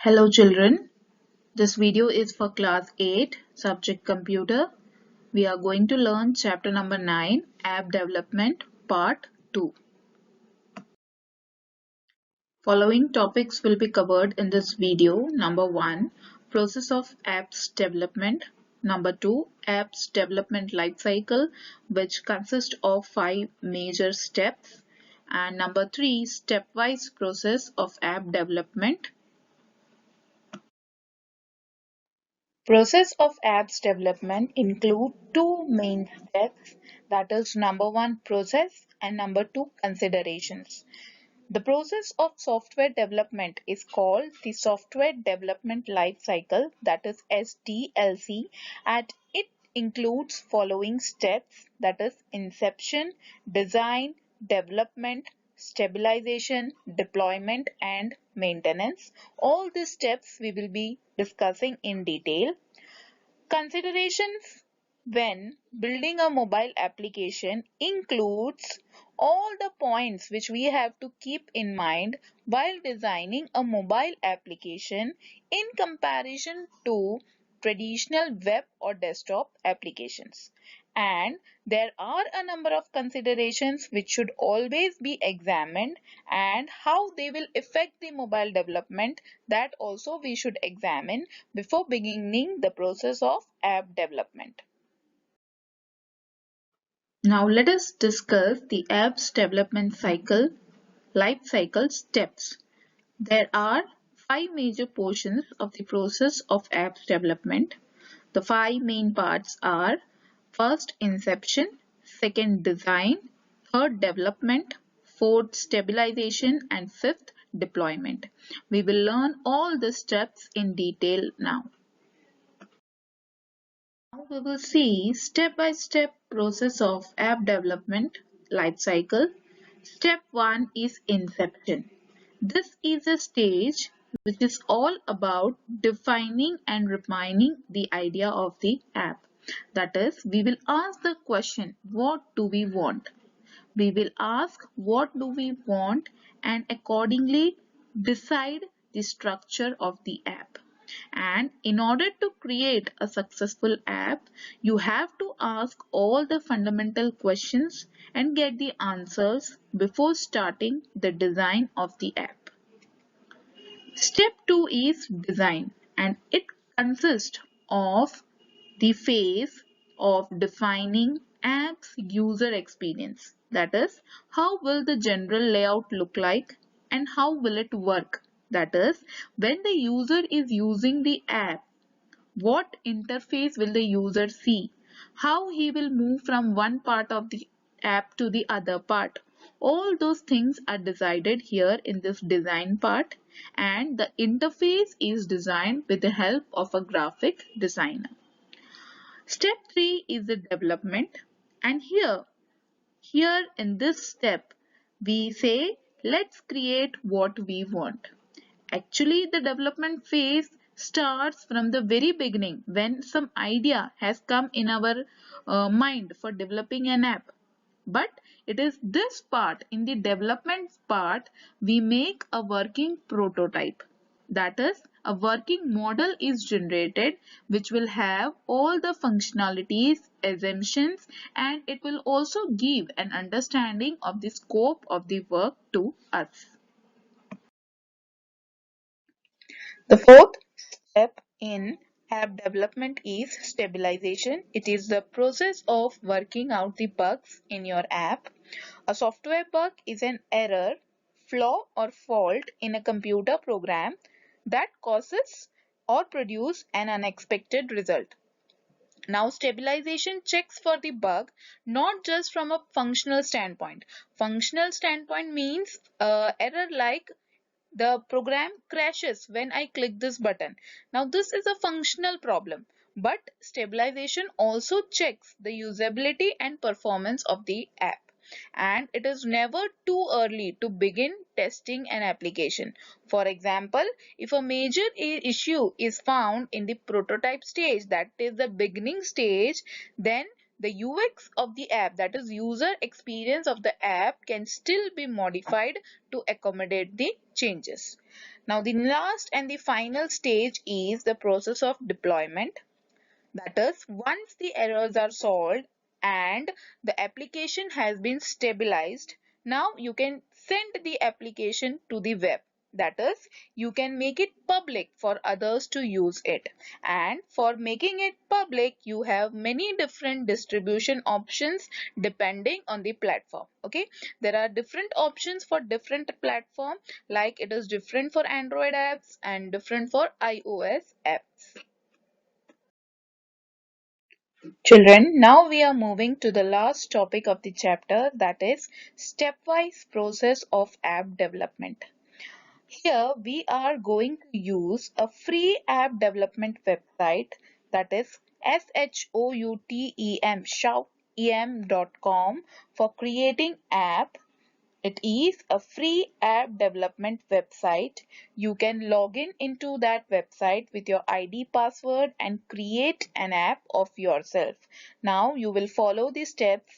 Hello children, this video is for class 8 subject computer. We are going to learn chapter number 9 app development part 2. Following topics will be covered in this video. Number 1, process of apps development. Number 2, apps development lifecycle, which consists of 5 major steps. And number 3, stepwise process of app development. Process of apps development include two main steps, that is number 1 process and number 2 considerations. The process of software development is called the software development life cycle, that is SDLC, and it includes following steps, that is inception, design, development, stabilization, deployment and maintenance. All these steps we will be discussing in detail. Considerations when building a mobile application includes all the points which we have to keep in mind while designing a mobile application in comparison to traditional web or desktop applications. And there are a number of considerations which should always be examined, and how they will affect the mobile development, that also we should examine before beginning the process of app development. Now let us discuss the app's development cycle, life cycle steps. There are 5 major portions of the process of apps development. The 5 main parts are: first inception, second design, third development, fourth stabilization and fifth deployment. We will learn all the steps in detail now. Now we will see step-by-step process of app development life cycle. Step 1 is inception. This is a stage which is all about defining and refining the idea of the app. That is, we will ask the question, what do we want? We will ask what do we want and accordingly decide the structure of the app. And in order to create a successful app, you have to ask all the fundamental questions and get the answers before starting the design of the app. Step 2 is design, and it consists of the phase of defining app's user experience. That is, how will the general layout look like and how will it work? That is, when the user is using the app, what interface will the user see? How he will move from one part of the app to the other part? All those things are decided here in this design part, and the interface is designed with the help of a graphic designer. Step 3 is the development, and here in this step we say let's create what we want. Actually, the development phase starts from the very beginning when some idea has come in our mind for developing an app. But it is this part, in the development part, we make a working prototype. That is, a working model is generated which will have all the functionalities, assumptions, and it will also give an understanding of the scope of the work to us. The fourth step in app development is stabilization. It is the process of working out the bugs in your app. A software bug is an error, flaw or fault in a computer program that causes or produce an unexpected result. Now, stabilization checks for the bug not just from a functional standpoint. Functional standpoint means error like the program crashes when I click this button. Now this is a functional problem, but stabilization also checks the usability and performance of the app. And it is never too early to begin testing an application. For example, if a major issue is found in the prototype stage, that is the beginning stage, then the UX of the app, that is user experience of the app, can still be modified to accommodate the changes. Now the last and the final stage is the process of deployment. That is, once the errors are solved and the application has been stabilized, now you can send the application to the web. That is, you can make it public for others to use it. And for making it public, you have many different distribution options depending on the platform. Okay, there are different options for different platform, like it is different for Android apps and different for iOS apps. Children, now we are moving to the last topic of the chapter, that is stepwise process of app development. Here we are going to use a free app development website, that is shoutem.com, for creating app. It is a free app development website. You can log in into that website with your ID password and create an app of yourself. Now you will follow the steps.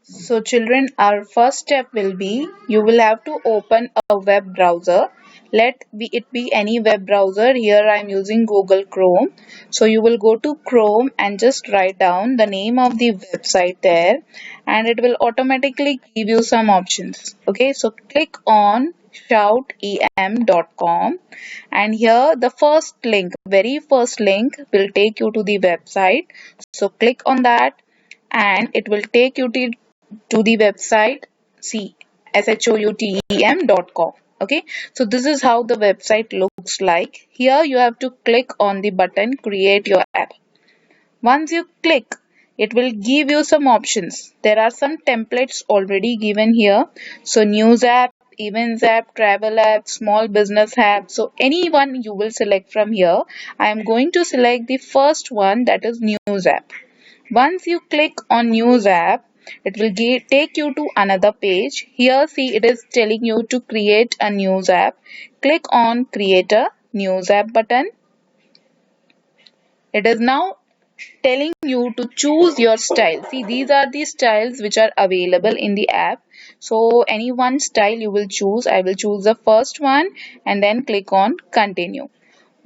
So children, our first step will be you will have to open a web browser. It be any web browser. Here I am using Google Chrome. So you will go to Chrome and just write down the name of the website there, and it will automatically give you some options. Okay, so click on shoutem.com, and here the first link, very first link, will take you to the website. So click on that and it will take you to the website shoutem.com. Okay, so this is how the website looks like. Here you have to click on the button create your app. Once you click, it will give you some options. There are some templates already given here. So news app, events app, travel app, small business app. So any one you will select from here. I am going to select the first one, that is news app. Once you click on news app, it will take you to another page. Here see, it is telling you to create a news app. Click on create a news app button. It is now telling you to choose your style. See, these are the styles which are available in the app. So any one style you will choose. I will choose the first one and then click on continue.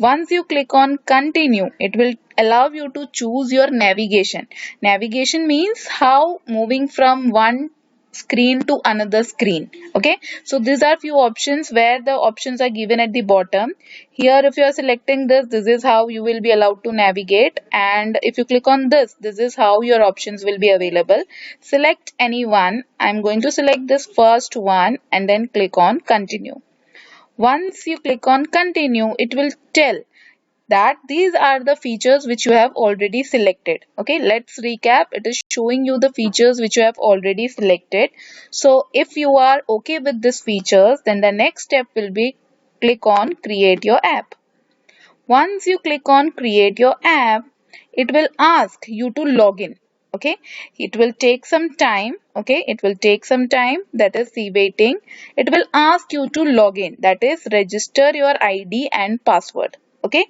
Once you click on continue, it will allow you to choose your navigation. Navigation means how moving from one screen to another screen. Okay, so these are few options where the options are given at the bottom. Here if you are selecting this is how you will be allowed to navigate, and if you click on this is how your options will be available. Select any one. I'm going to select this first one and then click on continue. Once you click on continue, it will tell that these are the features which you have already selected. Okay, let's recap. It is showing you the features which you have already selected. So if you are okay with these features, then the next step will be click on create your app. Once you click on create your app, it will ask you to log in. Okay, it will take some time. Okay, it will take some time, that is see waiting. It will ask you to log in, that is register your ID and password. Okay,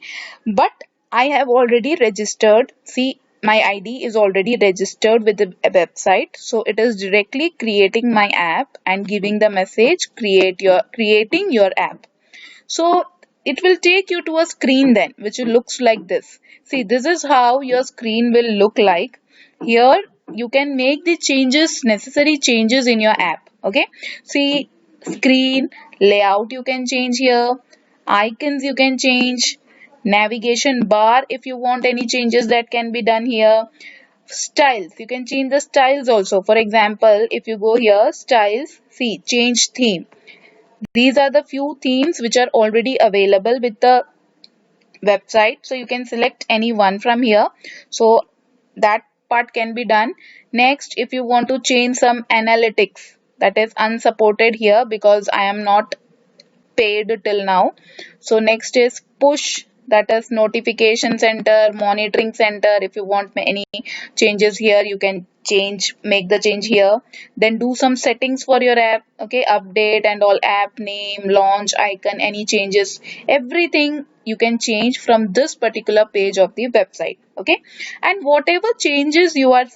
but I have already registered. See, my ID is already registered with the website, so it is directly creating my app and giving the message creating your app. So it will take you to a screen then which looks like this. See, this is how your screen will look like. Here you can make the necessary changes in your app. Okay, see, screen layout you can change here, icons you can change, navigation bar, if you want any changes that can be done here. Styles, you can change the styles also. For example, if you go here styles, see, change theme. These are the few themes which are already available with the website. So you can select any one from here. So that part can be done. Next, if you want to change some analytics, that is unsupported here because I am not paid till now. So next is push, that is notification center, monitoring center. If you want any changes here, you can make the change here. Then do some settings for your app. Okay, update and all, app name, launch icon, any changes, everything you can change from this particular page of the website. Okay, and whatever changes you are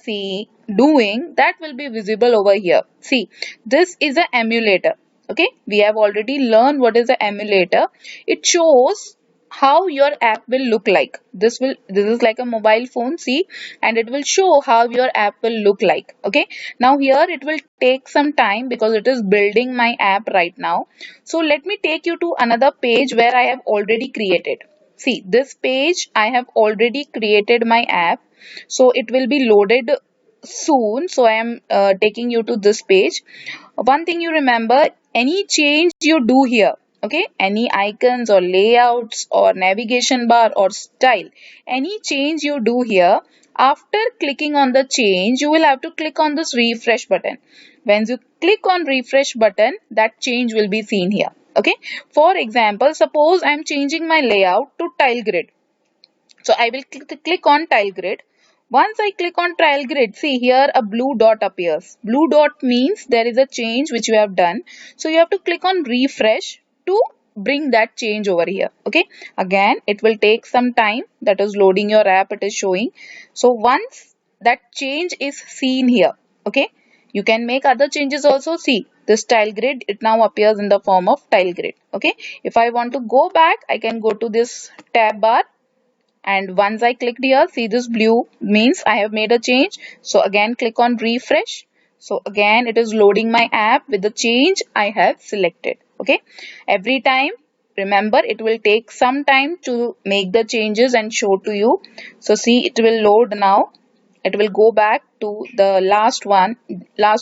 doing, that will be visible over here. See, this is an emulator. Okay, we have already learned what is the emulator. It shows how your app will look like. This is like a mobile phone, see, and it will show how your app will look like. Okay, now here it will take some time because it is building my app right now. So let me take you to another page where I have already created. See, this page I have already created my app, so it will be loaded soon. So I am taking you to this page. One thing you remember, any change you do here, okay, any icons or layouts or navigation bar or style, any change you do here, after clicking on the change, you will have to click on this refresh button. When you click on refresh button, that change will be seen here. Okay, for example, suppose I am changing my layout to tile grid. So I will click on tile grid. Once I click on tile grid, see here a blue dot appears. Blue dot means there is a change which you have done. So you have to click on refresh to bring that change over here. Okay. Again, it will take some time, that is loading your app, it is showing. So once that change is seen here, okay, you can make other changes also. See, this tile grid, it now appears in the form of tile grid. Okay. If I want to go back, I can go to this tab bar, and once I clicked here, see this blue means I have made a change. So again click on refresh. So again it is loading my app with the change I have selected. Okay, every time remember it will take some time to make the changes and show to you. So see, it will load now. It will go back to the last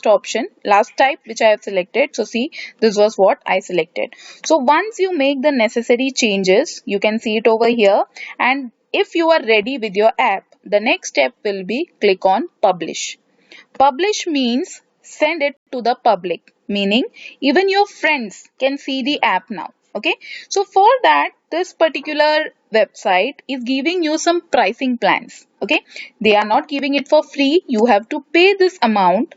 option, last type which I have selected. So see, this was what I selected. So once you make the necessary changes, you can see it over here. And if you are ready with your app, the next step will be click on publish. Publish means send it to the public, meaning even your friends can see the app now. Okay, so for that, this particular website is giving you some pricing plans. Okay, they are not giving it for free. You have to pay this amount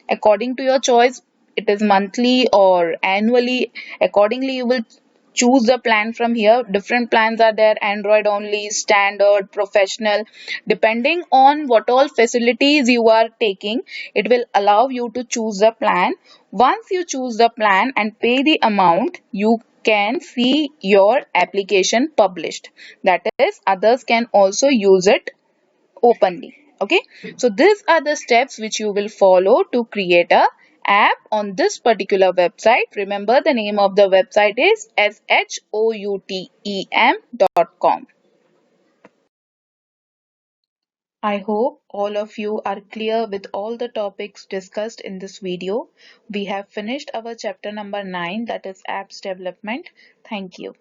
according to your choice. It is monthly or annually. Accordingly, you will choose the plan from here. Different plans are there: Android only, standard, professional. Depending on what all facilities you are taking, it will allow you to choose the plan. Once you choose the plan and pay the amount, you can see your application published. That is, others can also use it openly. Okay, so these are the steps which you will follow to create a app on this particular website. Remember, the name of the website is shoutem.com. I hope all of you are clear with all the topics discussed in this video. We have finished our chapter number 9, that is apps development. Thank you.